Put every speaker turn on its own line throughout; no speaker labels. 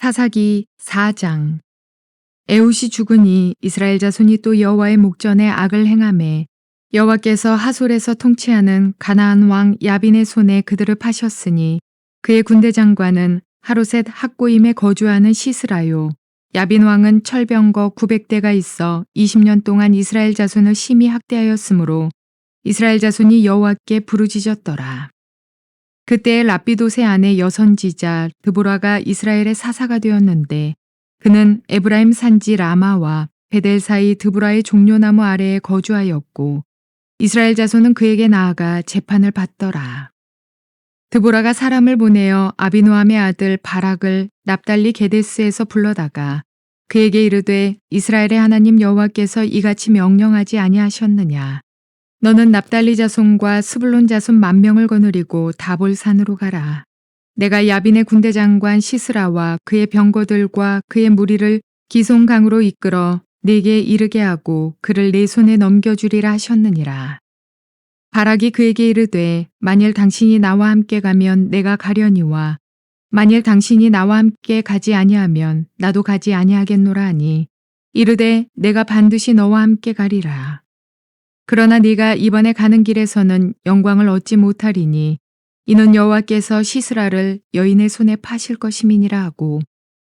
사사기 4장. 에훗이 죽으니 이스라엘 자손이 또 여호와의 목전에 악을 행하매 여호와께서 하솔에서 통치하는 가나안 왕 야빈의 손에 그들을 파셨으니 그의 군대 장관은 하로셋 학고임에 거주하는 시스라요. 야빈 왕은 철병거 900대가 있어 20년 동안 이스라엘 자손을 심히 학대하였으므로 이스라엘 자손이 여호와께 부르짖었더라. 그때 라피돗의 아내 여선지자 드보라가 이스라엘의 사사가 되었는데 그는 에브라임 산지 라마와 베델 사이 드보라의 종려나무 아래에 거주하였고 이스라엘 자손은 그에게 나아가 재판을 받더라. 드보라가 사람을 보내어 아비노함의 아들 바락을 납달리 게데스에서 불러다가 그에게 이르되 이스라엘의 하나님 여호와께서 이같이 명령하지 아니하셨느냐. 너는 납달리 자손과 스불론 자손 10,000명을 거느리고 다볼산으로 가라. 내가 야빈의 군대 장관 시스라와 그의 병거들과 그의 무리를 기송강으로 이끌어 네게 이르게 하고 그를 네 손에 넘겨주리라 하셨느니라. 바락이 그에게 이르되 만일 당신이 나와 함께 가면 내가 가려니와 만일 당신이 나와 함께 가지 아니하면 나도 가지 아니하겠노라 하니 이르되 내가 반드시 너와 함께 가리라. 그러나 네가 이번에 가는 길에서는 영광을 얻지 못하리니 이는 여호와께서 시스라를 여인의 손에 파실 것임이니라 하고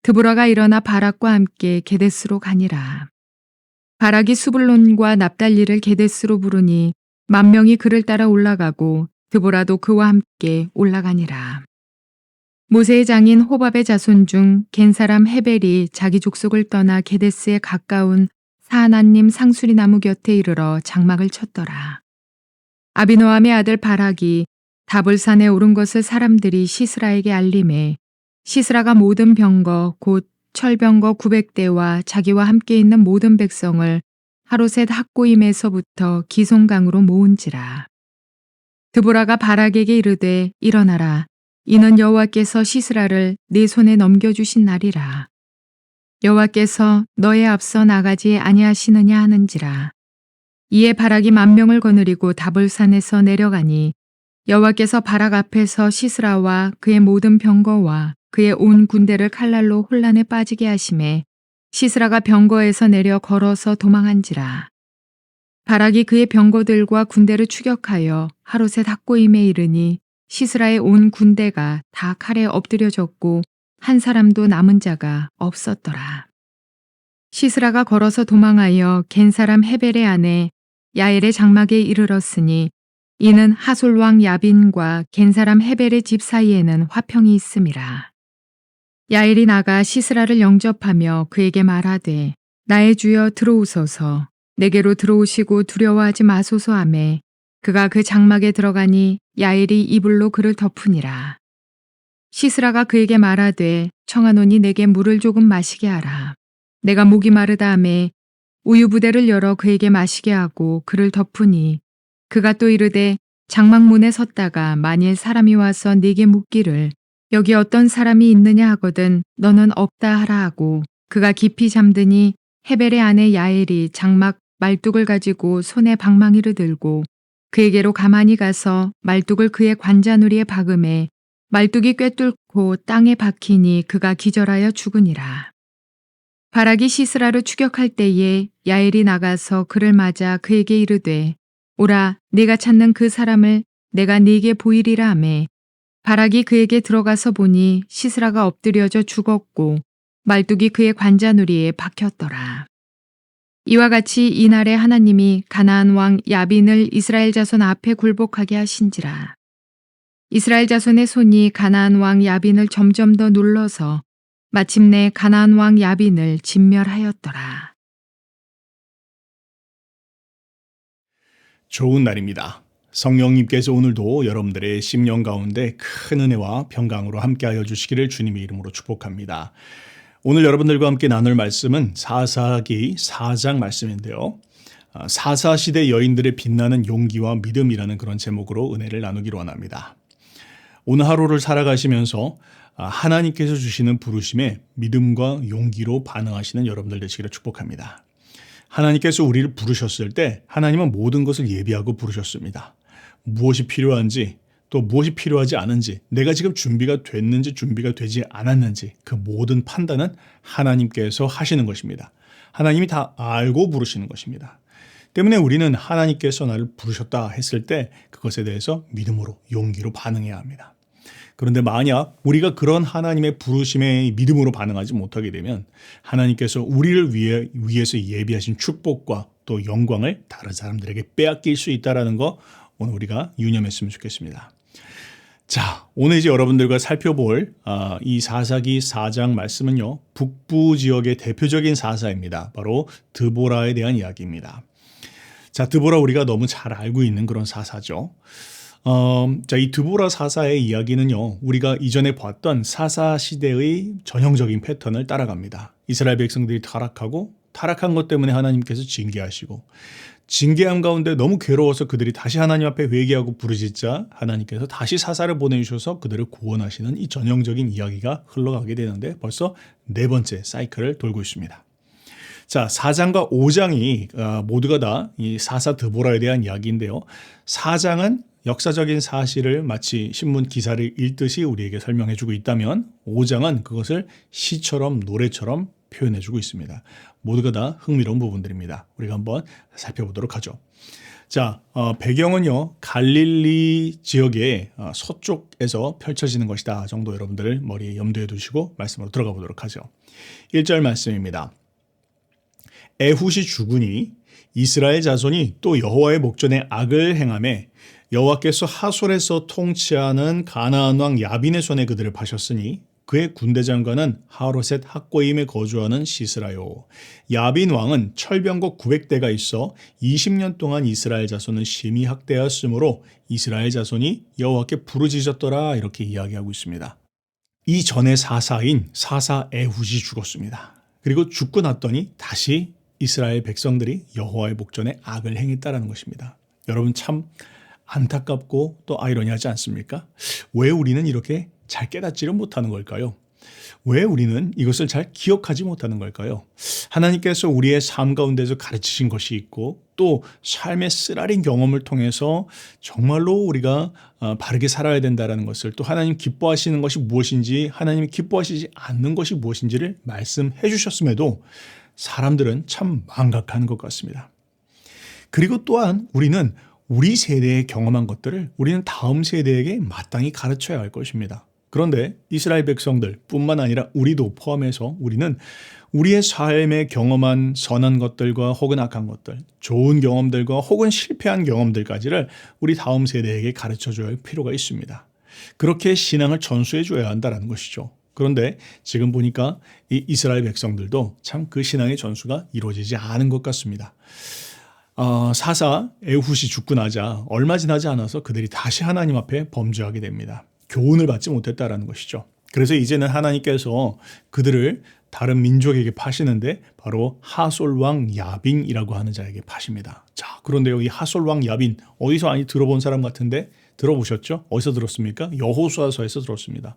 드보라가 일어나 바락과 함께 게데스로 가니라. 바락이 수불론과 납달리를 게데스로 부르니 10,000명이 그를 따라 올라가고 드보라도 그와 함께 올라가니라. 모세의 장인 호밥의 자손 중 겐 사람 헤벨이 자기 족속을 떠나 게데스에 가까운 사하나님 상수리 나무 곁에 이르러 장막을 쳤더라. 아비노함의 아들 바락이 다볼산에 오른 것을 사람들이 시스라에게 알림해 시스라가 모든 병거 곧 철병거 900대와 자기와 함께 있는 모든 백성을 하로셋 학고임에서부터 기송강으로 모은지라. 드보라가 바락에게 이르되 일어나라. 이는 여호와께서 시스라를 네 손에 넘겨주신 날이라. 여호와께서 너의 앞서 나가지 아니하시느냐 하는지라. 이에 바락이 10,000명을 거느리고 다볼산에서 내려가니 여호와께서 바락 앞에서 시스라와 그의 모든 병거와 그의 온 군대를 칼날로 혼란에 빠지게 하심에 시스라가 병거에서 내려 걸어서 도망한지라. 바락이 그의 병거들과 군대를 추격하여 하로셋 학고임에 이르니 시스라의 온 군대가 다 칼에 엎드려졌고 한 사람도 남은 자가 없었더라. 시스라가 걸어서 도망하여 겐 사람 헤벨의 아내 야엘의 장막에 이르렀으니 이는 하솔 왕 야빈과 겐 사람 헤벨의 집 사이에는 화평이 있음이라. 야엘이 나가 시스라를 영접하며 그에게 말하되 나의 주여 들어오소서. 내게로 들어오시고 두려워하지 마소서 하매 그가 그 장막에 들어가니 야엘이 이불로 그를 덮으니라. 시스라가 그에게 말하되 청하노니 내게 물을 조금 마시게 하라. 내가 목이 마르다 하매 우유 부대를 열어 그에게 마시게 하고 그를 덮으니 그가 또 이르되 장막문에 섰다가 만일 사람이 와서 네게 묻기를 여기 어떤 사람이 있느냐 하거든 너는 없다 하라 하고 그가 깊이 잠드니 헤벨의 아내 야엘이 장막 말뚝을 가지고 손에 방망이를 들고 그에게로 가만히 가서 말뚝을 그의 관자놀이에 박음에 말뚝이 꿰뚫고 땅에 박히니 그가 기절하여 죽으니라. 바락이 시스라를 추격할 때에 야엘이 나가서 그를 맞아 그에게 이르되 오라 네가 찾는 그 사람을 내가 네게 보이리라 하매 바락이 그에게 들어가서 보니 시스라가 엎드려져 죽었고 말뚝이 그의 관자놀이에 박혔더라. 이와 같이 이날에 하나님이 가나안 왕 야빈을 이스라엘 자손 앞에 굴복하게 하신지라. 이스라엘 자손의 손이 가나안 왕 야빈을 점점 더 눌러서 마침내 가나안 왕 야빈을 진멸하였더라.
좋은 날입니다. 성령님께서 오늘도 여러분들의 심령 가운데 큰 은혜와 평강으로 함께하여 주시기를 주님의 이름으로 축복합니다. 오늘 여러분들과 함께 나눌 말씀은 사사기 4장 말씀인데요. 사사시대 여인들의 빛나는 용기와 믿음이라는 그런 제목으로 은혜를 나누기로 원합니다. 오늘 하루를 살아가시면서 하나님께서 주시는 부르심에 믿음과 용기로 반응하시는 여러분들 되시기를 축복합니다. 하나님께서 우리를 부르셨을 때 하나님은 모든 것을 예비하고 부르셨습니다. 무엇이 필요한지 또 무엇이 필요하지 않은지, 내가 지금 준비가 됐는지 준비가 되지 않았는지 그 모든 판단은 하나님께서 하시는 것입니다. 하나님이 다 알고 부르시는 것입니다. 때문에 우리는 하나님께서 나를 부르셨다 했을 때 그것에 대해서 믿음으로, 용기로 반응해야 합니다. 그런데 만약 우리가 그런 하나님의 부르심에 믿음으로 반응하지 못하게 되면 하나님께서 우리를 위해서 예비하신 축복과 또 영광을 다른 사람들에게 빼앗길 수 있다는 거 오늘 우리가 유념했으면 좋겠습니다. 자, 오늘 이제 여러분들과 살펴볼 이 사사기 4장 말씀은요, 북부 지역의 대표적인 사사입니다. 바로 드보라에 대한 이야기입니다. 자, 드보라 우리가 너무 잘 알고 있는 그런 사사죠. 자, 이 드보라 사사의 이야기는요, 우리가 이전에 봤던 사사 시대의 전형적인 패턴을 따라갑니다. 이스라엘 백성들이 타락하고 타락한 것 때문에 하나님께서 징계하시고 징계함 가운데 너무 괴로워서 그들이 다시 하나님 앞에 회개하고 부르짖자 하나님께서 다시 사사를 보내주셔서 그들을 구원하시는 이 전형적인 이야기가 흘러가게 되는데 벌써 네 번째 사이클을 돌고 있습니다. 자, 4장과 5장이 모두가 다 이 사사 드보라에 대한 이야기인데요. 4장은 역사적인 사실을 마치 신문 기사를 읽듯이 우리에게 설명해주고 있다면 5장은 그것을 시처럼 노래처럼 표현해주고 있습니다. 모두가 다 흥미로운 부분들입니다. 우리가 한번 살펴보도록 하죠. 자, 배경은요, 갈릴리 지역의 서쪽에서 펼쳐지는 것이다 정도 여러분들 머리에 염두에 두시고 말씀으로 들어가 보도록 하죠. 1절 말씀입니다. 에훗이 죽으니 이스라엘 자손이 또 여호와의 목전에 악을 행하매 여호와께서 하솔에서 통치하는 가나안 왕 야빈의 손에 그들을 파셨으니 그의 군대 장관은 하로셋 학고임에 거주하는 시스라요. 야빈 왕은 철병거 900대가 있어 20년 동안 이스라엘 자손은 심히 학대하였으므로 이스라엘 자손이 여호와께 부르짖었더라 이렇게 이야기하고 있습니다. 이 전의 사사인 사사 에훗이 죽었습니다. 그리고 죽고 났더니 다시 이스라엘 백성들이 여호와의 목전에 악을 행했다라는 것입니다. 여러분 참 안타깝고 또 아이러니하지 않습니까? 왜 우리는 이렇게 잘 깨닫지를 못하는 걸까요? 왜 우리는 이것을 잘 기억하지 못하는 걸까요? 하나님께서 우리의 삶 가운데서 가르치신 것이 있고 또 삶의 쓰라린 경험을 통해서 정말로 우리가 바르게 살아야 된다는 것을 또 하나님 기뻐하시는 것이 무엇인지 하나님이 기뻐하시지 않는 것이 무엇인지를 말씀해 주셨음에도 사람들은 참 망각하는 것 같습니다. 그리고 또한 우리는 우리 세대에 경험한 것들을 우리는 다음 세대에게 마땅히 가르쳐야 할 것입니다. 그런데 이스라엘 백성들 뿐만 아니라 우리도 포함해서 우리는 우리의 삶에 경험한 선한 것들과 혹은 악한 것들, 좋은 경험들과 혹은 실패한 경험들까지를 우리 다음 세대에게 가르쳐줘야 할 필요가 있습니다. 그렇게 신앙을 전수해 줘야 한다는 것이죠. 그런데 지금 보니까 이 이스라엘 백성들도 참 그 신앙의 전수가 이루어지지 않은 것 같습니다. 사사 에훗이 죽고 나자 얼마 지나지 않아서 그들이 다시 하나님 앞에 범죄하게 됩니다. 교훈을 받지 못했다라는 것이죠. 그래서 이제는 하나님께서 그들을 다른 민족에게 파시는데 바로 하솔 왕 야빈이라고 하는 자에게 파십니다. 자, 그런데요, 이 하솔 왕 야빈 어디서 많이 들어본 사람 같은데 들어보셨죠? 어디서 들었습니까? 여호수아서에서 들었습니다.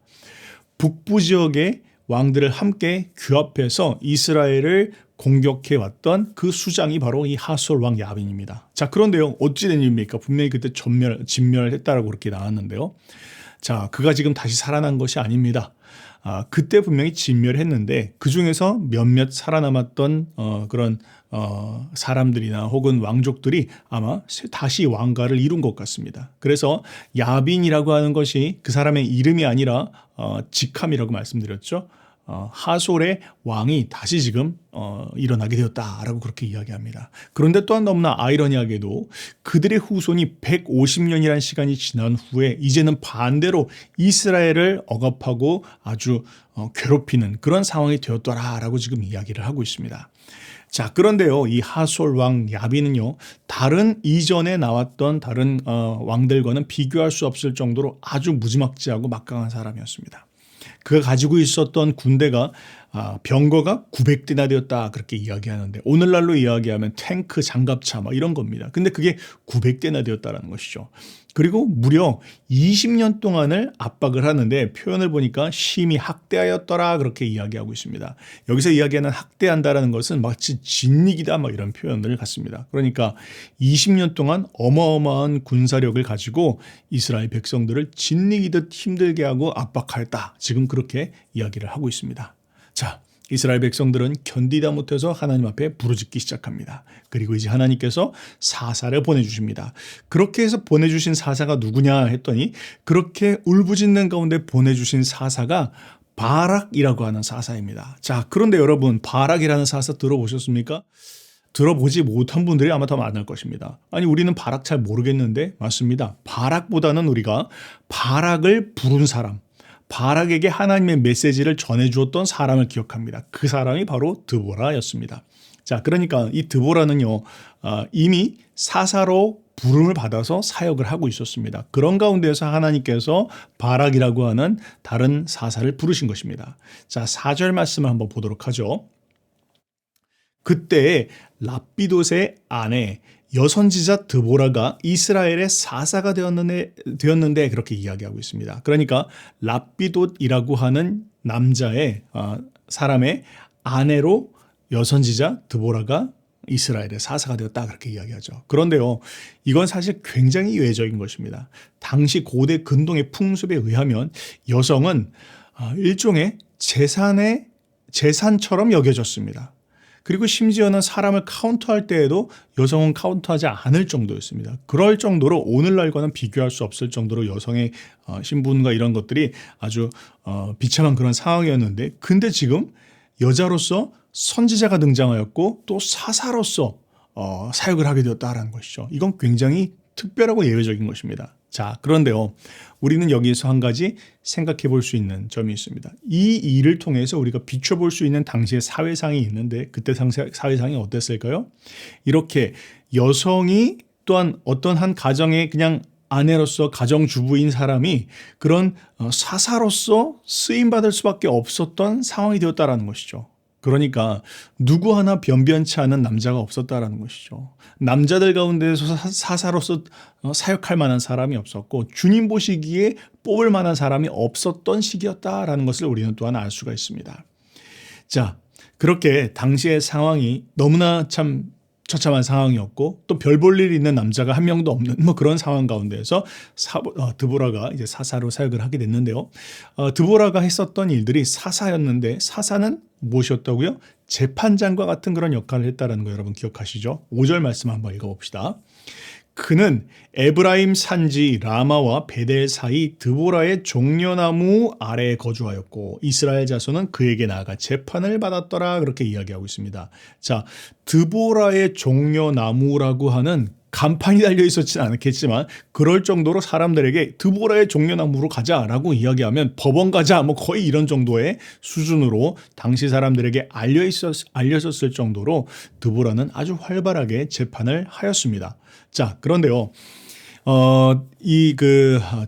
북부 지역의 왕들을 함께 규합해서 이스라엘을 공격해 왔던 그 수장이 바로 이 하솔 왕 야빈입니다. 자, 그런데요, 어찌 된 일입니까? 분명히 그때 진멸했다라고 그렇게 나왔는데요. 자, 그가 지금 다시 살아난 것이 아닙니다. 그때 분명히 진멸했는데 그 중에서 몇몇 살아남았던 그런 사람들이나 혹은 왕족들이 아마 다시 왕가를 이룬 것 같습니다. 그래서 야빈이라고 하는 것이 그 사람의 이름이 아니라 직함이라고 말씀드렸죠. 하솔의 왕이 다시 지금 일어나게 되었다라고 그렇게 이야기합니다. 그런데 또한 너무나 아이러니하게도 그들의 후손이 150년이라는 시간이 지난 후에 이제는 반대로 이스라엘을 억압하고 아주 괴롭히는 그런 상황이 되었더라라고 지금 이야기를 하고 있습니다. 자, 그런데요, 이 하솔 왕 야빈은요, 다른 이전에 나왔던 다른 왕들과는 비교할 수 없을 정도로 아주 무지막지하고 막강한 사람이었습니다. 그가 가지고 있었던 군대가 병거가 900대나 되었다 그렇게 이야기하는데 오늘날로 이야기하면 탱크, 장갑차 막 이런 겁니다. 근데 그게 900대나 되었다라는 것이죠. 그리고 무려 20년 동안을 압박을 하는데 표현을 보니까 심히 학대하였더라 그렇게 이야기하고 있습니다. 여기서 이야기하는 학대한다라는 것은 마치 진닉이다 막 이런 표현을 갖습니다. 그러니까 20년 동안 어마어마한 군사력을 가지고 이스라엘 백성들을 진닉이듯 힘들게 하고 압박하였다. 지금 그렇게 이야기를 하고 있습니다. 자, 이스라엘 백성들은 견디다 못해서 하나님 앞에 부르짖기 시작합니다. 그리고 이제 하나님께서 사사를 보내주십니다. 그렇게 해서 보내주신 사사가 누구냐 했더니 그렇게 울부짖는 가운데 보내주신 사사가 바락이라고 하는 사사입니다. 자, 그런데 여러분 바락이라는 사사 들어보셨습니까? 들어보지 못한 분들이 아마 더 많을 것입니다. 아니 우리는 바락 잘 모르겠는데 맞습니다. 바락보다는 우리가 바락을 부른 사람, 바락에게 하나님의 메시지를 전해주었던 사람을 기억합니다. 그 사람이 바로 드보라였습니다. 자, 그러니까 이 드보라는요, 이미 사사로 부름을 받아서 사역을 하고 있었습니다. 그런 가운데서 하나님께서 바락이라고 하는 다른 사사를 부르신 것입니다. 자, 4절 말씀을 한번 보도록 하죠. 그때 랍비돗의 아내 여선지자 드보라가 이스라엘의 사사가 되었는데 그렇게 이야기하고 있습니다. 그러니까 랍비돗이라고 하는 남자의 사람의 아내로 여선지자 드보라가 이스라엘의 사사가 되었다 그렇게 이야기하죠. 그런데요, 이건 사실 굉장히 이례적인 것입니다. 당시 고대 근동의 풍습에 의하면 여성은 일종의 재산처럼 여겨졌습니다. 그리고 심지어는 사람을 카운트할 때에도 여성은 카운트하지 않을 정도였습니다. 그럴 정도로 오늘날과는 비교할 수 없을 정도로 여성의 신분과 이런 것들이 아주 비참한 그런 상황이었는데 근데 지금 여자로서 선지자가 등장하였고 또 사사로서 사역을 하게 되었다는 것이죠. 이건 굉장히 특별하고 예외적인 것입니다. 자, 그런데요. 우리는 여기에서 한 가지 생각해 볼 수 있는 점이 있습니다. 이 일을 통해서 우리가 비춰볼 수 있는 당시의 사회상이 있는데 그때 사회상이 어땠을까요? 이렇게 여성이 또한 어떤 한 가정의 그냥 아내로서 가정주부인 사람이 그런 사사로서 쓰임받을 수밖에 없었던 상황이 되었다는 것이죠. 그러니까 누구 하나 변변치 않은 남자가 없었다라는 것이죠. 남자들 가운데서 사사로서 사역할 만한 사람이 없었고 주님 보시기에 뽑을 만한 사람이 없었던 시기였다라는 것을 우리는 또한 알 수가 있습니다. 자, 그렇게 당시의 상황이 너무나 참 처참한 상황이었고 또 별 볼 일 있는 남자가 한 명도 없는 뭐 그런 상황 가운데서 드보라가 이제 사사로 사역을 하게 됐는데요. 드보라가 했었던 일들이 사사였는데 사사는 무엇이었다고요? 재판장과 같은 그런 역할을 했다는 거 여러분 기억하시죠? 5절 말씀 한번 읽어봅시다. 그는 에브라임 산지 라마와 베델 사이 드보라의 종려나무 아래에 거주하였고 이스라엘 자손은 그에게 나아가 재판을 받았더라 그렇게 이야기하고 있습니다. 자, 드보라의 종려나무라고 하는 간판이 달려 있었지는 않겠지만 그럴 정도로 사람들에게 드보라의 종려나무로 가자라고 이야기하면 법원 가자 뭐 거의 이런 정도의 수준으로 당시 사람들에게 알려졌을 정도로 드보라는 아주 활발하게 재판을 하였습니다. 자, 그런데요.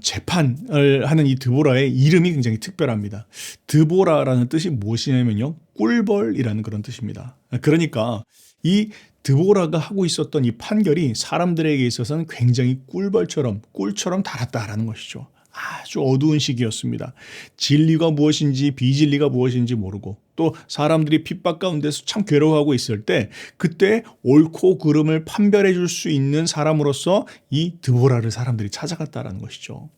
재판을 하는 이 드보라의 이름이 굉장히 특별합니다. 드보라라는 뜻이 무엇이냐면요. 꿀벌이라는 그런 뜻입니다. 그러니까 이 드보라가 하고 있었던 이 판결이 사람들에게 있어서는 굉장히 꿀처럼 달았다라는 것이죠. 아주 어두운 시기였습니다. 진리가 무엇인지 비진리가 무엇인지 모르고 또 사람들이 핍박 가운데서 참 괴로워하고 있을 때 그때 옳고 그름을 판별해 줄 수 있는 사람으로서 이 드보라를 사람들이 찾아갔다라는 것이죠.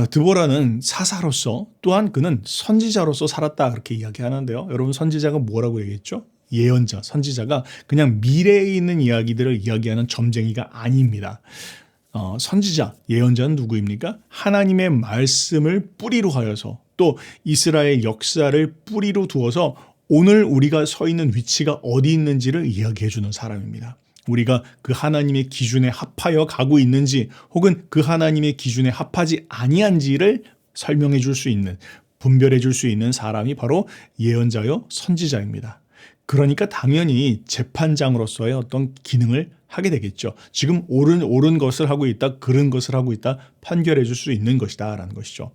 드보라는 사사로서 또한 그는 선지자로서 살았다 그렇게 이야기하는데요. 여러분 선지자가 뭐라고 얘기했죠? 예언자, 선지자가 그냥 미래에 있는 이야기들을 이야기하는 점쟁이가 아닙니다. 선지자, 예언자는 누구입니까? 하나님의 말씀을 뿌리로 하여서 또 이스라엘 역사를 뿌리로 두어서 오늘 우리가 서 있는 위치가 어디 있는지를 이야기해 주는 사람입니다. 우리가 그 하나님의 기준에 합하여 가고 있는지 혹은 그 하나님의 기준에 합하지 아니한지를 설명해 줄 수 있는, 분별해 줄 수 있는 사람이 바로 예언자요 선지자입니다. 그러니까 당연히 재판장으로서의 어떤 기능을 하게 되겠죠. 지금 옳은 것을 하고 있다, 그른 것을 하고 있다 판결해 줄 수 있는 것이다 라는 것이죠.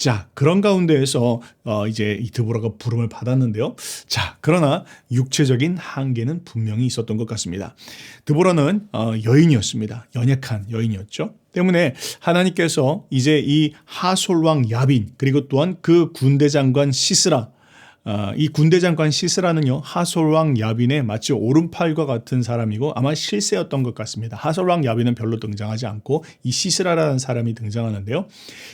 자, 그런 가운데에서 이제 이 드보라가 부름을 받았는데요. 자, 그러나 육체적인 한계는 분명히 있었던 것 같습니다. 드보라는 여인이었습니다. 연약한 여인이었죠. 때문에 하나님께서 이제 이 하솔 왕 야빈 그리고 또한 그 군대 장관 시스라 이 군대 장관 시스라는요, 하솔 왕 야빈의 마치 오른팔과 같은 사람이고 아마 실세였던 것 같습니다. 하솔 왕 야빈은 별로 등장하지 않고 이 시스라라는 사람이 등장하는데요.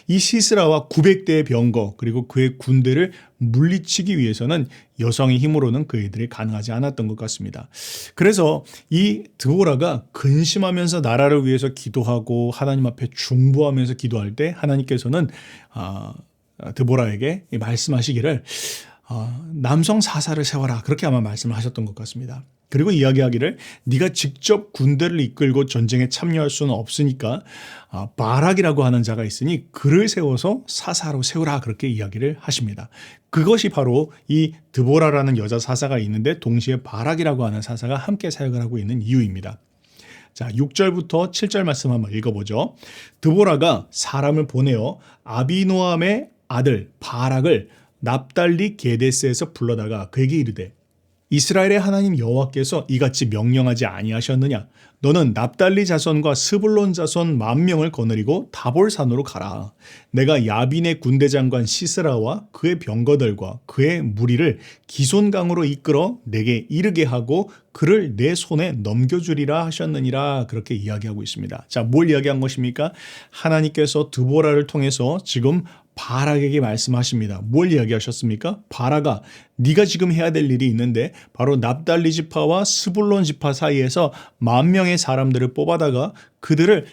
이 시스라와 900대의 병거 그리고 그의 군대를 물리치기 위해서는 여성의 힘으로는 그 일들이 가능하지 않았던 것 같습니다. 그래서 이 드보라가 근심하면서 나라를 위해서 기도하고 하나님 앞에 중보하면서 기도할 때 하나님께서는 드보라에게 말씀하시기를 남성 사사를 세워라 그렇게 아마 말씀을 하셨던 것 같습니다. 그리고 이야기하기를 네가 직접 군대를 이끌고 전쟁에 참여할 수는 없으니까 바락이라고 하는 자가 있으니 그를 세워서 사사로 세우라 그렇게 이야기를 하십니다. 그것이 바로 이 드보라라는 여자 사사가 있는데 동시에 바락이라고 하는 사사가 함께 사역을 하고 있는 이유입니다. 자, 6절부터 7절 말씀 한번 읽어보죠. 드보라가 사람을 보내어 아비노함의 아들 바락을 납달리 게데스에서 불러다가 그에게 이르되 이스라엘의 하나님 여호와께서 이같이 명령하지 아니하셨느냐? 너는 납달리 자손과 스불론 자손 10,000명을 거느리고 다볼산으로 가라. 내가 야빈의 군대 장관 시스라와 그의 병거들과 그의 무리를 기손강으로 이끌어 내게 이르게 하고 그를 내 손에 넘겨주리라 하셨느니라 그렇게 이야기하고 있습니다. 자, 뭘 이야기한 것입니까? 하나님께서 드보라를 통해서 지금 바락에게 말씀하십니다. 뭘 이야기하셨습니까? 바락아, 네가 지금 해야 될 일이 있는데 바로 납달리 지파와 스불론 지파 사이에서 10,000명의 사람들을 뽑아다가 그들을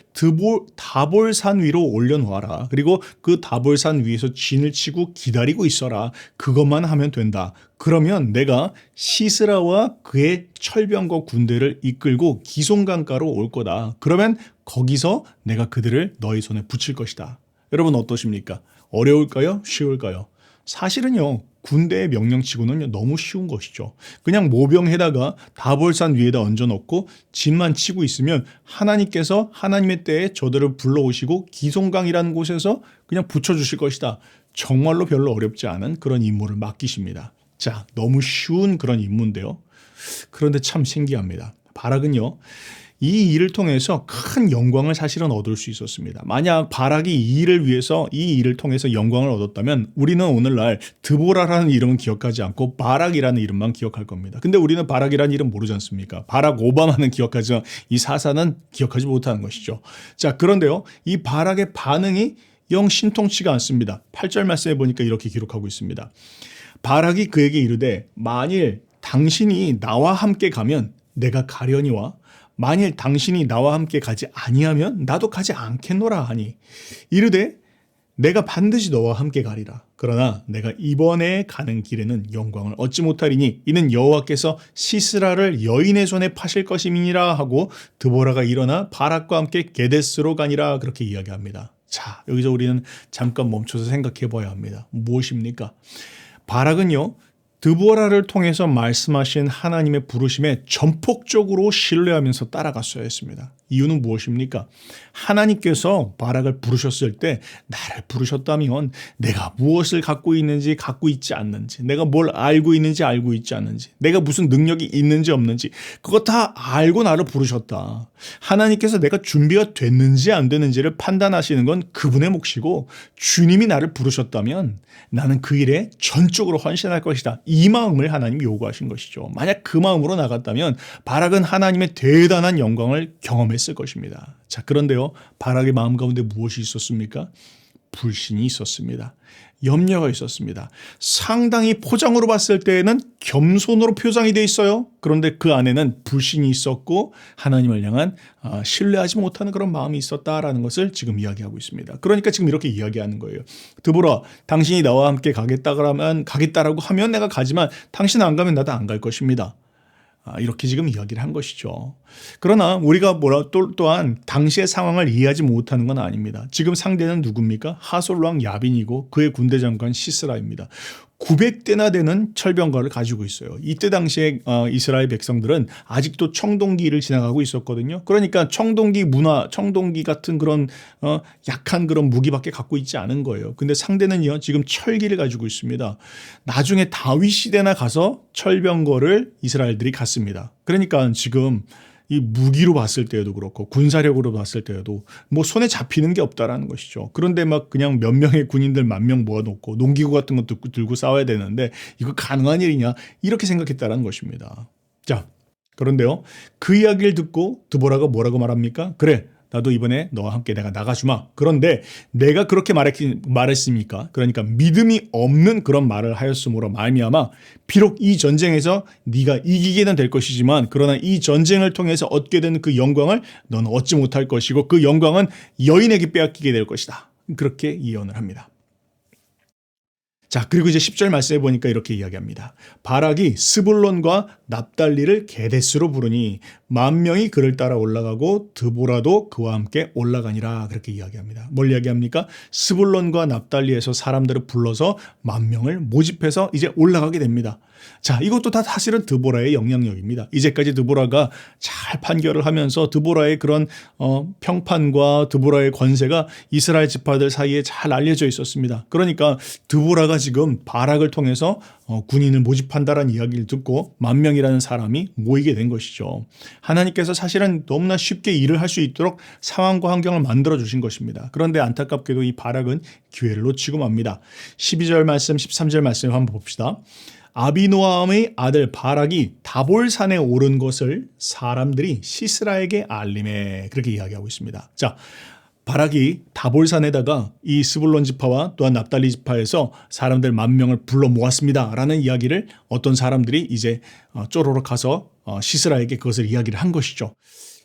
다볼산 위로 올려놓아라. 그리고 그 다볼산 위에서 진을 치고 기다리고 있어라. 그것만 하면 된다. 그러면 내가 시스라와 그의 철병거 군대를 이끌고 기송강가로 올 거다. 그러면 거기서 내가 그들을 너희 손에 붙일 것이다. 여러분 어떠십니까? 어려울까요? 쉬울까요? 사실은요, 군대의 명령치고는 너무 쉬운 것이죠. 그냥 모병에다가 다볼산 위에다 얹어놓고 진만 치고 있으면 하나님께서 하나님의 때에 저들을 불러오시고 기송강이라는 곳에서 그냥 붙여주실 것이다. 정말로 별로 어렵지 않은 그런 임무를 맡기십니다. 자, 너무 쉬운 그런 임무인데요. 그런데 참 신기합니다. 바락은요, 이 일을 통해서 큰 영광을 사실은 얻을 수 있었습니다. 만약 바락이 이 일을 위해서 이 일을 통해서 영광을 얻었다면 우리는 오늘날 드보라라는 이름은 기억하지 않고 바락이라는 이름만 기억할 겁니다. 근데 우리는 바락이라는 이름 모르지 않습니까? 바락 오바마는 기억하지만 이 사사는 기억하지 못하는 것이죠. 자, 그런데요, 이 바락의 반응이 영 신통치가 않습니다. 8절 말씀에 보니까 이렇게 기록하고 있습니다. 바락이 그에게 이르되 만일 당신이 나와 함께 가면 내가 가려니와 만일 당신이 나와 함께 가지 아니하면 나도 가지 않겠노라 하니 이르되 내가 반드시 너와 함께 가리라. 그러나 내가 이번에 가는 길에는 영광을 얻지 못하리니 이는 여호와께서 시스라를 여인의 손에 파실 것임이니라 하고 드보라가 일어나 바락과 함께 게데스로 가니라 그렇게 이야기합니다. 자, 여기서 우리는 잠깐 멈춰서 생각해 봐야 합니다. 무엇입니까? 바락은요, 드보라를 통해서 말씀하신 하나님의 부르심에 전폭적으로 신뢰하면서 따라갔어야 했습니다. 이유는 무엇입니까? 하나님께서 바락을 부르셨을 때 나를 부르셨다면 내가 무엇을 갖고 있는지 갖고 있지 않는지, 내가 뭘 알고 있는지 알고 있지 않는지, 내가 무슨 능력이 있는지 없는지 그거 다 알고 나를 부르셨다. 하나님께서 내가 준비가 됐는지 안 됐는지를 판단하시는 건 그분의 몫이고 주님이 나를 부르셨다면 나는 그 일에 전적으로 헌신할 것이다. 이 마음을 하나님이 요구하신 것이죠. 만약 그 마음으로 나갔다면 바락은 하나님의 대단한 영광을 경험했을 것입니다. 자, 그런데요, 바락의 마음 가운데 무엇이 있었습니까? 불신이 있었습니다. 염려가 있었습니다. 상당히 포장으로 봤을 때에는 겸손으로 표장이 돼 있어요. 그런데 그 안에는 불신이 있었고 하나님을 향한 신뢰하지 못하는 그런 마음이 있었다라는 것을 지금 이야기하고 있습니다. 그러니까 지금 이렇게 이야기하는 거예요. 드보라, 당신이 나와 함께 가겠다라고 하면 내가 가지만 당신 안 가면 나도 안 갈 것입니다. 이렇게 지금 이야기를 한 것이죠. 그러나 우리가 또한 당시의 상황을 이해하지 못하는 건 아닙니다. 지금 상대는 누굽니까? 하솔 왕 야빈이고 그의 군대 장관 시스라입니다. 900대나 되는 철병거를 가지고 있어요. 이때 당시에 이스라엘 백성들은 아직도 청동기를 지나가고 있었거든요. 그러니까 청동기 문화, 청동기 같은 그런 약한 그런 무기밖에 갖고 있지 않은 거예요. 근데 상대는요, 지금 철기를 가지고 있습니다. 나중에 다윗 시대나 가서 철병거를 이스라엘들이 갖습니다. 그러니까 지금 이 무기로 봤을 때에도 그렇고 군사력으로 봤을 때에도 뭐 손에 잡히는 게 없다라는 것이죠. 그런데 막 그냥 몇 명의 군인들 10,000명 모아놓고 농기구 같은 것도 들고 싸워야 되는데 이거 가능한 일이냐 이렇게 생각했다라는 것입니다. 자, 그런데요, 그 이야기를 듣고 드보라가 뭐라고 말합니까? 그래, 나도 이번에 너와 함께 내가 나가주마. 그런데 내가 그렇게 말했습니까? 그러니까 믿음이 없는 그런 말을 하였으므로 말미암아 비록 이 전쟁에서 네가 이기게는 될 것이지만 그러나 이 전쟁을 통해서 얻게 된 그 영광을 너는 얻지 못할 것이고 그 영광은 여인에게 빼앗기게 될 것이다. 그렇게 예언을 합니다. 자, 그리고 이제 10절 말씀해 보니까 이렇게 이야기합니다. 바락이 스불론과 납달리를 게데스로 부르니 10,000명이 그를 따라 올라가고 드보라도 그와 함께 올라가니라. 그렇게 이야기합니다. 뭘 이야기합니까? 스불론과 납달리에서 사람들을 불러서 10,000명을 모집해서 이제 올라가게 됩니다. 자, 이것도 다 사실은 드보라의 영향력입니다. 이제까지 드보라가 잘 판결을 하면서 드보라의 그런 평판과 드보라의 권세가 이스라엘 지파들 사이에 잘 알려져 있었습니다. 그러니까 드보라가 지금 바락을 통해서 군인을 모집한다라는 이야기를 듣고 10,000명이라는 사람이 모이게 된 것이죠. 하나님께서 사실은 너무나 쉽게 일을 할 수 있도록 상황과 환경을 만들어 주신 것입니다. 그런데 안타깝게도 이 바락은 기회를 놓치고 맙니다. 12절 말씀, 13절 말씀 한번 봅시다. 아비노암의 아들 바락이 다볼산에 오른 것을 사람들이 시스라에게 알림해. 그렇게 이야기하고 있습니다. 자, 바락이 다볼산에다가 이 스불론 지파와 또한 납달리 지파에서 사람들 10,000명을 불러 모았습니다 라는 이야기를 어떤 사람들이 이제 쪼로록 가서 시스라에게 그것을 이야기를 한 것이죠.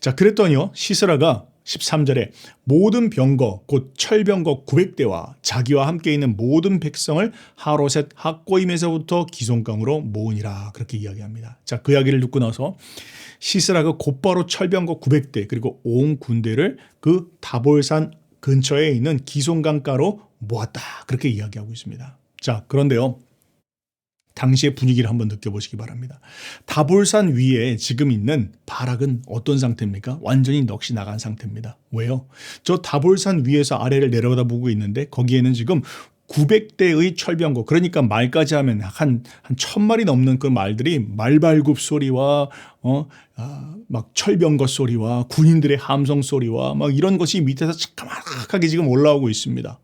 자, 그랬더니요, 시스라가 13절에 모든 병거 곧 철병거 900대와 자기와 함께 있는 모든 백성을 하로셋 학고임에서부터 기송강으로 모으니라. 그렇게 이야기합니다. 자, 그 이야기를 듣고 나서 시스라가 곧바로 철병거 900대 그리고 온 군대를 그 다볼산 근처에 있는 기송강가로 모았다. 그렇게 이야기하고 있습니다. 자, 그런데요, 당시의 분위기를 한번 느껴보시기 바랍니다. 다볼산 위에 지금 있는 바락은 어떤 상태입니까? 완전히 넋이 나간 상태입니다. 왜요? 저 다볼산 위에서 아래를 내려다보고 있는데 거기에는 지금 900대의 철병거, 그러니까 말까지 하면 한 1,000마리 넘는 그 말들이 말발굽 소리와 막 철병거 소리와 군인들의 함성 소리와 막 이런 것이 밑에서 자그마하게 지금 올라오고 있습니다.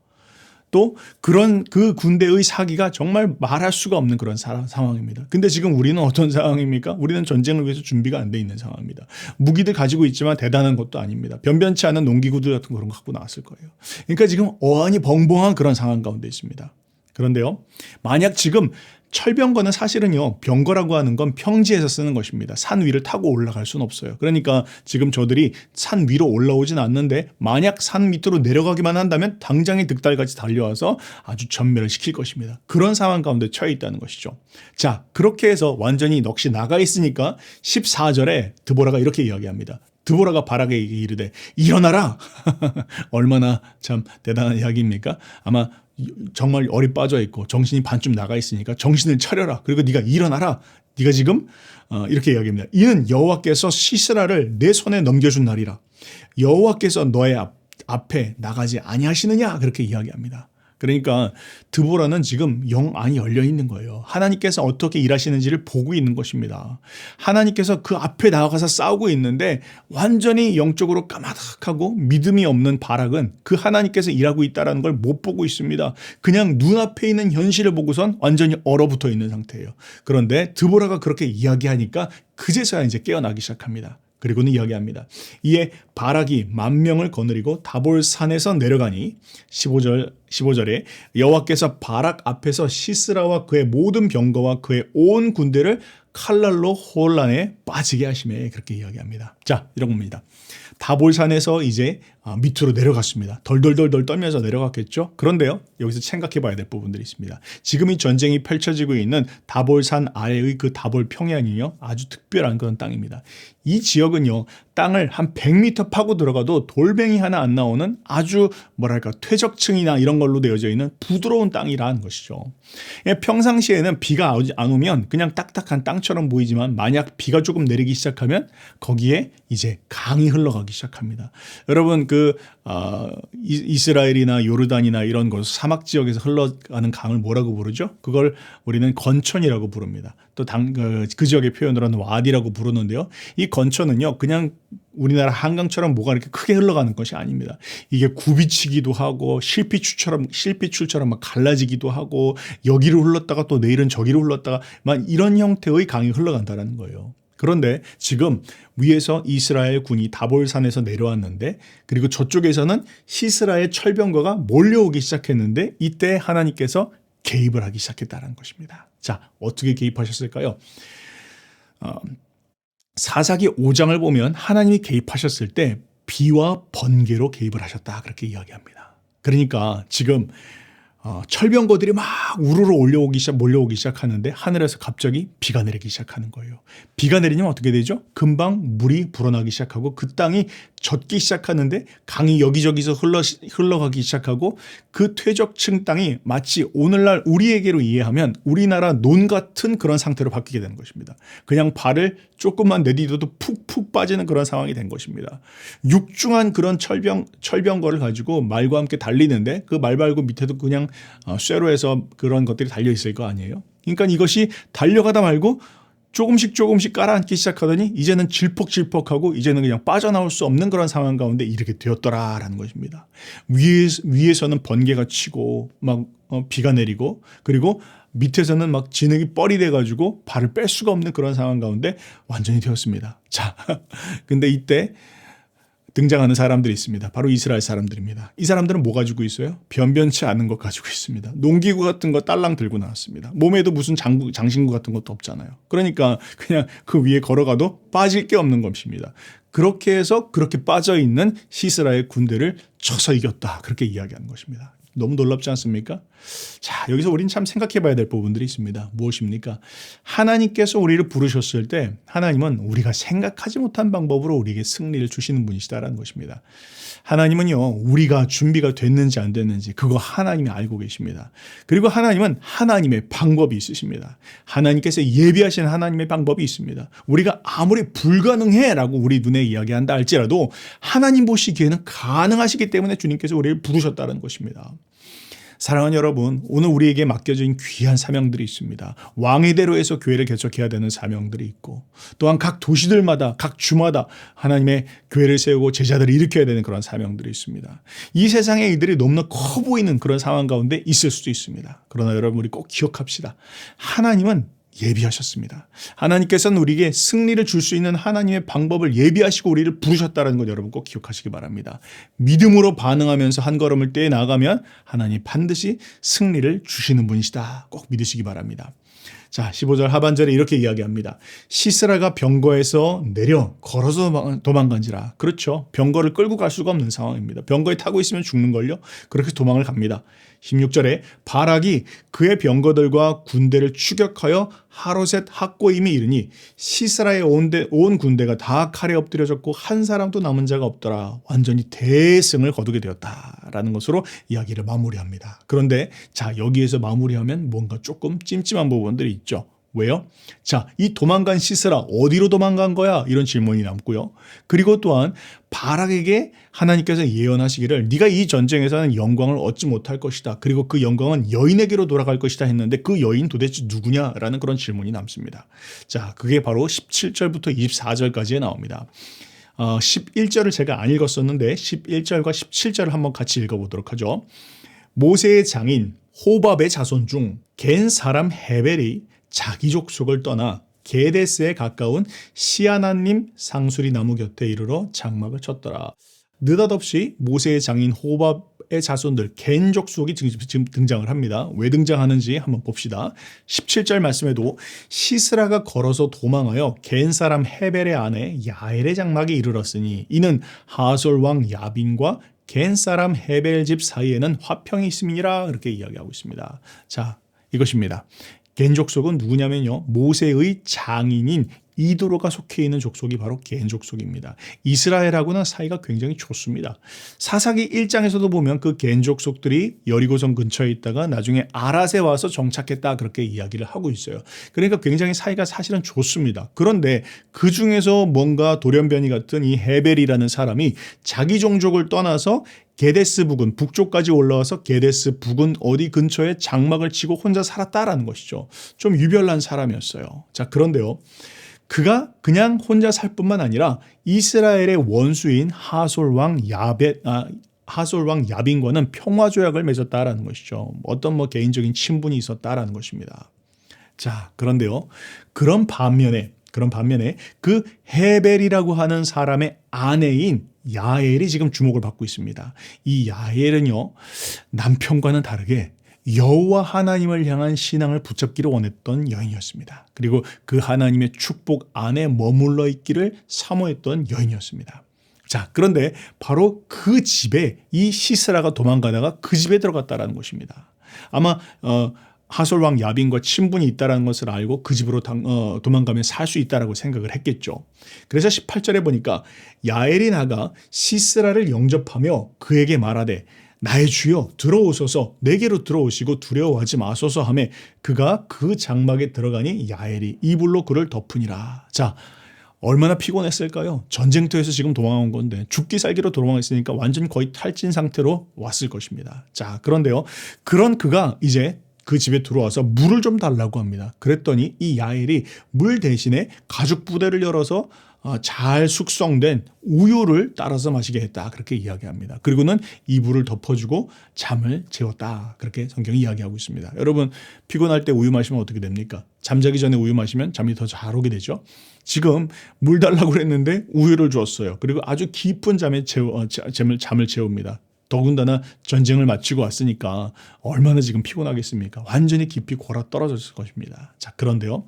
또 그런 그 군대의 사기가 정말 말할 수가 없는 그런 상황입니다. 근데 지금 우리는 어떤 상황입니까? 우리는 전쟁을 위해서 준비가 안 돼 있는 상황입니다. 무기들 가지고 있지만 대단한 것도 아닙니다. 변변치 않은 농기구들 같은 그런 거 갖고 나왔을 거예요. 그러니까 지금 어안이 벙벙한 그런 상황 가운데 있습니다. 그런데요, 만약 지금 철병거는 사실은요, 병거라고 하는 건 평지에서 쓰는 것입니다. 산 위를 타고 올라갈 수는 없어요. 그러니까 지금 저들이 산 위로 올라오진 않는데 만약 산 밑으로 내려가기만 한다면 당장에 득달같이 달려와서 아주 전멸을 시킬 것입니다. 그런 상황 가운데 처해 있다는 것이죠. 자, 그렇게 해서 완전히 넋이 나가 있으니까 14절에 드보라가 이렇게 이야기합니다. 드보라가 바락에게 이르되 일어나라. 얼마나 참 대단한 이야기입니까? 아마 정말 열이 빠져 있고 정신이 반쯤 나가 있으니까 정신을 차려라. 그리고 네가 일어나라. 네가 지금 이렇게 이야기합니다. 이는 여호와께서 시스라를 내 손에 넘겨준 날이라. 여호와께서 너의 앞에 나가지 아니하시느냐. 그렇게 이야기합니다. 그러니까 드보라는 지금 영안이 열려 있는 거예요. 하나님께서 어떻게 일하시는지를 보고 있는 것입니다. 하나님께서 그 앞에 나가서 싸우고 있는데 완전히 영적으로 까마득하고 믿음이 없는 바락은 그 하나님께서 일하고 있다는 걸 못 보고 있습니다. 그냥 눈앞에 있는 현실을 보고선 완전히 얼어붙어 있는 상태예요. 그런데 드보라가 그렇게 이야기하니까 그제서야 이제 깨어나기 시작합니다. 그리고는 이야기합니다. 이에 바락이 10,000명을 거느리고 다볼산에서 내려가니 15절에 여호와께서 바락 앞에서 시스라와 그의 모든 병거와 그의 온 군대를 칼날로 혼란에 빠지게 하심에 그렇게 이야기합니다. 자, 이런 겁니다. 다볼산에서 이제 밑으로 내려갔습니다. 덜덜덜덜 떨면서 내려갔겠죠. 그런데요, 여기서 생각해 봐야 될 부분들이 있습니다. 지금 이 전쟁이 펼쳐지고 있는 다볼산 아래의 그 다볼 평양이요, 아주 특별한 그런 땅입니다. 이 지역은요, 땅을 한 100m 파고 들어가도 돌멩이 하나 안 나오는 아주 뭐랄까 퇴적층이나 이런 걸로 되어져 있는 부드러운 땅이라는 것이죠. 평상시에는 비가 안 오면 그냥 딱딱한 땅처럼 보이지만 만약 비가 조금 내리기 시작하면 거기에 이제 강이 흘러가기 시작합니다. 여러분 이스라엘이나 요르단이나 이런 곳 사막 지역에서 흘러가는 강을 뭐라고 부르죠? 그걸 우리는 건천이라고 부릅니다. 또 그 지역의 표현으로는 와디라고 부르는데요. 이 건천은요, 그냥 우리나라 한강처럼 뭐가 이렇게 크게 흘러가는 것이 아닙니다. 이게 굽이치기도 하고 실핏줄처럼 막 갈라지기도 하고 여기로 흘렀다가 또 내일은 저기로 흘렀다가 막 이런 형태의 강이 흘러간다는 거예요. 그런데 지금 위에서 이스라엘 군이 다볼산에서 내려왔는데, 그리고 저쪽에서는 시스라의 철병거가 몰려오기 시작했는데, 이때 하나님께서 개입을 하기 시작했다는 것입니다. 자, 어떻게 개입하셨을까요? 사사기 5장을 보면 하나님이 개입하셨을 때 비와 번개로 개입을 하셨다, 그렇게 이야기합니다. 그러니까 지금 철병거들이 막 우르르 몰려오기 시작하는데 하늘에서 갑자기 비가 내리기 시작하는 거예요. 비가 내리면 어떻게 되죠? 금방 물이 불어나기 시작하고 그 땅이 젖기 시작하는데 강이 여기저기서 흘러가기 시작하고 그 퇴적층 땅이 마치 오늘날 우리에게로 이해하면 우리나라 논 같은 그런 상태로 바뀌게 되는 것입니다. 그냥 발을 조금만 내디뎌도 푹푹 빠지는 그런 상황이 된 것입니다. 육중한 그런 철병거를 가지고 말과 함께 달리는데 그 말 말고 밑에도 그냥 쇠로 해서 그런 것들이 달려 있을 거 아니에요. 그러니까 이것이 달려가다 말고 조금씩 깔아앉기 시작하더니 이제는 질퍽질퍽하고 이제는 그냥 빠져나올 수 없는 그런 상황 가운데 이르게 되었더라라는 것입니다. 위에서는 번개가 치고 막 비가 내리고, 그리고 밑에서는 막 진흙이 뻘이 돼가지고 발을 뺄 수가 없는 그런 상황 가운데 완전히 되었습니다. 자, 근데 이때 등장하는 사람들이 있습니다. 바로 이스라엘 사람들입니다. 이 사람들은 뭐 가지고 있어요? 변변치 않은 것 가지고 있습니다. 농기구 같은 거 딸랑 들고 나왔습니다. 몸에도 무슨 장신구 같은 것도 없잖아요. 그러니까 그냥 그 위에 걸어가도 빠질 게 없는 것입니다. 그렇게 해서 그렇게 빠져있는 시스라의 군대를 쳐서 이겼다, 그렇게 이야기하는 것입니다. 너무 놀랍지 않습니까? 자, 여기서 우리는 참 생각해 봐야 될 부분들이 있습니다. 무엇입니까? 하나님께서 우리를 부르셨을 때 하나님은 우리가 생각하지 못한 방법으로 우리에게 승리를 주시는 분이시다라는 것입니다. 하나님은요, 우리가 준비가 됐는지 안 됐는지 그거 하나님이 알고 계십니다. 그리고 하나님은 하나님의 방법이 있으십니다. 하나님께서 예비하신 하나님의 방법이 있습니다. 우리가 아무리 불가능해라고 우리 눈에 이야기한다 할지라도 하나님 보시기에는 가능하시기 때문에 주님께서 우리를 부르셨다는 것입니다. 사랑하는 여러분, 오늘 우리에게 맡겨진 귀한 사명들이 있습니다. 왕의 대로에서 교회를 개척해야 되는 사명들이 있고, 또한 각 도시들마다 각 주마다 하나님의 교회를 세우고 제자들을 일으켜야 되는 그런 사명들이 있습니다. 이 세상의 일들이 너무나 커 보이는 그런 상황 가운데 있을 수도 있습니다. 그러나 여러분, 우리 꼭 기억합시다. 하나님은 예비하셨습니다. 하나님께서는 우리에게 승리를 줄 수 있는 하나님의 방법을 예비하시고 우리를 부르셨다는 것 여러분 꼭 기억하시기 바랍니다. 믿음으로 반응하면서 한 걸음을 떼어 나가면 하나님 반드시 승리를 주시는 분이시다, 꼭 믿으시기 바랍니다. 자, 15절 하반절에 이렇게 이야기합니다. 시스라가 병거에서 내려 걸어서 도망간지라. 그렇죠. 병거를 끌고 갈 수가 없는 상황입니다. 병거에 타고 있으면 죽는걸요. 그렇게 도망을 갑니다. 16절에 바락이 그의 병거들과 군대를 추격하여 하로셋 학고임에 이르니 시스라의 온 군대가 다 칼에 엎드려졌고 한 사람도 남은 자가 없더라. 완전히 대승을 거두게 되었다라는 것으로 이야기를 마무리합니다. 그런데 자, 여기에서 마무리하면 뭔가 조금 찜찜한 부분들이 있죠. 왜요? 자, 이 도망간 시스라 어디로 도망간 거야? 이런 질문이 남고요. 그리고 또한 바락에게 하나님께서 예언하시기를 네가 이 전쟁에서는 영광을 얻지 못할 것이다. 그리고 그 영광은 여인에게로 돌아갈 것이다 했는데 그 여인 도대체 누구냐라는 그런 질문이 남습니다. 자, 그게 바로 17절부터 24절까지에 나옵니다. 11절을 제가 안 읽었었는데 11절과 17절을 한번 같이 읽어보도록 하죠. 모세의 장인 호밥의 자손 중 겐 사람 헤벨이 자기 족속을 떠나 게데스에 가까운 시아나님 상수리 나무 곁에 이르러 장막을 쳤더라. 느닷없이 모세의 장인 호밥의 자손들 겐 족속이 지금 등장을 합니다. 왜 등장하는지 한번 봅시다. 17절 말씀에도 시스라가 걸어서 도망하여 겐 사람 헤벨의 아내 야엘의 장막에 이르렀으니 이는 하솔 왕 야빈과 겐 사람 헤벨 집 사이에는 화평이 있음이니라 그렇게 이야기하고 있습니다. 자, 이것입니다. 겐 족속은 누구냐면요. 모세의 장인인 이도로가 속해 있는 족속이 바로 겐 족속입니다. 이스라엘하고는 사이가 굉장히 좋습니다. 사사기 1장에서도 보면 그 겐 족속들이 여리고성 근처에 있다가 나중에 아랏에 와서 정착했다 그렇게 이야기를 하고 있어요. 그러니까 굉장히 사이가 사실은 좋습니다. 그런데 그 중에서 뭔가 돌연변이 같은 이 헤벨이라는 사람이 자기 종족을 떠나서 게데스 부근 북쪽까지 올라와서 게데스 부근 어디 근처에 장막을 치고 혼자 살았다라는 것이죠. 좀 유별난 사람이었어요. 자, 그런데요. 그가 그냥 혼자 살 뿐만 아니라 이스라엘의 원수인 하솔 왕 야빈과는 평화 조약을 맺었다라는 것이죠. 어떤 개인적인 친분이 있었다라는 것입니다. 자, 그런데요. 그런 반면에 그 헤벨이라고 하는 사람의 아내인 야엘이 지금 주목을 받고 있습니다. 이 야엘은요. 남편과는 다르게 여호와 하나님을 향한 신앙을 붙잡기를 원했던 여인이었습니다. 그리고 그 하나님의 축복 안에 머물러 있기를 사모했던 여인이었습니다. 자, 그런데 바로 그 집에 이 시스라가 도망가다가 그 집에 들어갔다라는 것입니다. 아마 하솔 왕 야빈과 친분이 있다는 것을 알고 그 집으로 도망가면 살 수 있다라고 생각을 했겠죠. 그래서 18절에 보니까 야엘이 나가 시스라를 영접하며 그에게 말하되 나의 주여 들어오소서 내게로 들어오시고 두려워하지 마소서 하며 그가 그 장막에 들어가니 야엘이 이불로 그를 덮으니라. 자, 얼마나 피곤했을까요? 전쟁터에서 지금 도망온 건데 죽기 살기로 도망했으니까 완전 거의 탈진 상태로 왔을 것입니다. 자, 그런데요. 그런 그가 이제 그 집에 들어와서 물을 좀 달라고 합니다. 그랬더니 이 야엘이 물 대신에 가죽 부대를 열어서 잘 숙성된 우유를 따라서 마시게 했다. 그렇게 이야기합니다. 그리고는 이불을 덮어주고 잠을 재웠다. 그렇게 성경이 이야기하고 있습니다. 여러분 피곤할 때 우유 마시면 어떻게 됩니까? 잠자기 전에 우유 마시면 잠이 더 잘 오게 되죠. 지금 물 달라고 그랬는데 우유를 주었어요. 그리고 아주 깊은 잠을 재웁니다. 더군다나 전쟁을 마치고 왔으니까 얼마나 지금 피곤하겠습니까? 완전히 깊이 골아 떨어졌을 것입니다. 자, 그런데요.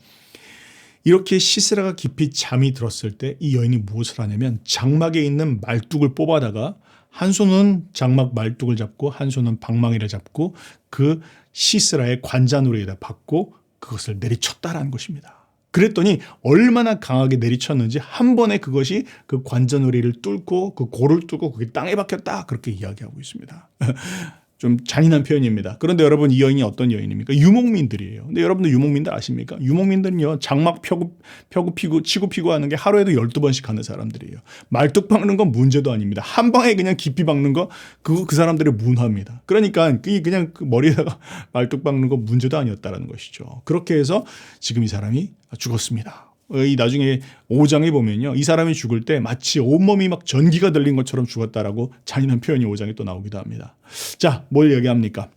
이렇게 시스라가 깊이 잠이 들었을 때 이 여인이 무엇을 하냐면 장막에 있는 말뚝을 뽑아다가 한 손은 장막 말뚝을 잡고 한 손은 방망이를 잡고 그 시스라의 관자놀이에다 박고 그것을 내리쳤다라는 것입니다. 그랬더니 얼마나 강하게 내리쳤는지 한 번에 그것이 그 관자놀이를 뚫고 그 골을 뚫고 그게 땅에 박혔다 그렇게 이야기하고 있습니다. 좀 잔인한 표현입니다. 그런데 여러분 이 여인이 어떤 여인입니까? 유목민들이에요. 근데 여러분들 유목민들 아십니까? 유목민들은요. 장막 치고 피고 하는 게 하루에도 12번씩 하는 사람들이에요. 말뚝 박는 건 문제도 아닙니다. 한 방에 그냥 깊이 박는 거 그 사람들의 문화입니다. 그러니까 그냥 그 머리에다가 말뚝 박는 건 문제도 아니었다라는 것이죠. 그렇게 해서 지금 이 사람이 죽었습니다. 이 나중에 5장에 보면요. 이 사람이 죽을 때 마치 온몸이 막 전기가 들린 것처럼 죽었다라고 잔인한 표현이 5장에 또 나오기도 합니다. 자, 뭘 얘기합니까?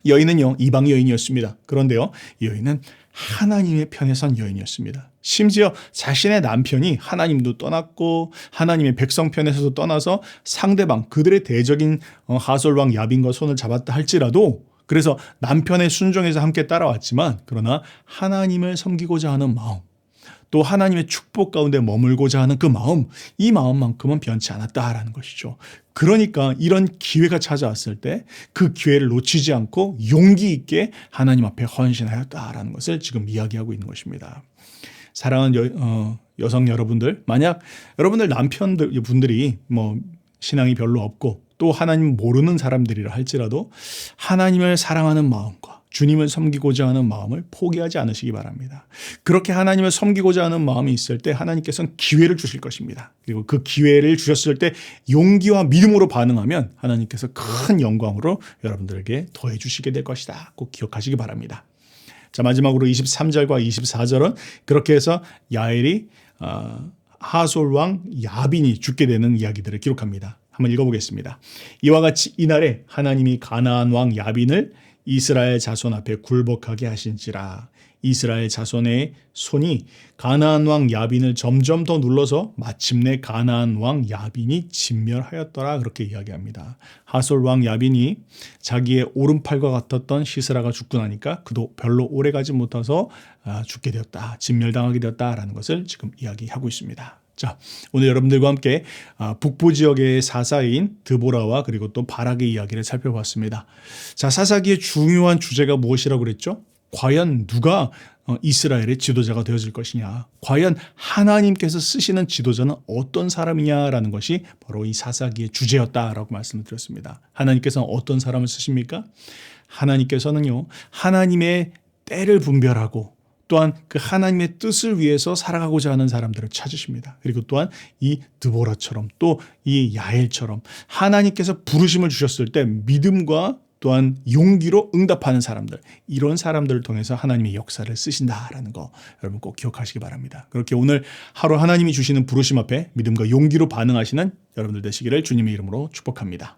여인은요. 이방 여인이었습니다. 그런데요. 이 여인은 하나님의 편에 선 여인이었습니다. 심지어 자신의 남편이 하나님도 떠났고 하나님의 백성 편에서도 떠나서 상대방 그들의 대적인 하솔 왕 야빈과 손을 잡았다 할지라도 그래서 남편의 순종에서 함께 따라왔지만 그러나 하나님을 섬기고자 하는 마음 또 하나님의 축복 가운데 머물고자 하는 그 마음, 이 마음만큼은 변치 않았다라는 것이죠. 그러니까 이런 기회가 찾아왔을 때 그 기회를 놓치지 않고 용기 있게 하나님 앞에 헌신하였다라는 것을 지금 이야기하고 있는 것입니다. 사랑하는 여성 여러분들, 만약 여러분들 남편분들이 신앙이 별로 없고 또 하나님 모르는 사람들이라 할지라도 하나님을 사랑하는 마음과 주님을 섬기고자 하는 마음을 포기하지 않으시기 바랍니다. 그렇게 하나님을 섬기고자 하는 마음이 있을 때 하나님께서는 기회를 주실 것입니다. 그리고 그 기회를 주셨을 때 용기와 믿음으로 반응하면 하나님께서 큰 영광으로 여러분들에게 더해 주시게 될 것이다. 꼭 기억하시기 바랍니다. 자, 마지막으로 23절과 24절은 그렇게 해서 야엘이 하솔 왕 야빈이 죽게 되는 이야기들을 기록합니다. 한번 읽어보겠습니다. 이와 같이 이날에 하나님이 가나안 왕 야빈을 이스라엘 자손 앞에 굴복하게 하신지라. 이스라엘 자손의 손이 가나안 왕 야빈을 점점 더 눌러서 마침내 가나안 왕 야빈이 진멸하였더라 그렇게 이야기합니다. 하솔 왕 야빈이 자기의 오른팔과 같았던 시스라가 죽고 나니까 그도 별로 오래가지 못해서 죽게 되었다. 진멸당하게 되었다라는 것을 지금 이야기하고 있습니다. 자, 오늘 여러분들과 함께 북부 지역의 사사인 드보라와 그리고 또 바락의 이야기를 살펴봤습니다. 자, 사사기의 중요한 주제가 무엇이라고 그랬죠? 과연 누가 이스라엘의 지도자가 되어질 것이냐? 과연 하나님께서 쓰시는 지도자는 어떤 사람이냐라는 것이 바로 이 사사기의 주제였다라고 말씀을 드렸습니다. 하나님께서는 어떤 사람을 쓰십니까? 하나님께서는요, 하나님의 때를 분별하고 또한 그 하나님의 뜻을 위해서 살아가고자 하는 사람들을 찾으십니다. 그리고 또한 이 드보라처럼 또 이 야엘처럼 하나님께서 부르심을 주셨을 때 믿음과 또한 용기로 응답하는 사람들, 이런 사람들을 통해서 하나님의 역사를 쓰신다라는 거 여러분 꼭 기억하시기 바랍니다. 그렇게 오늘 하루 하나님이 주시는 부르심 앞에 믿음과 용기로 반응하시는 여러분들 되시기를 주님의 이름으로 축복합니다.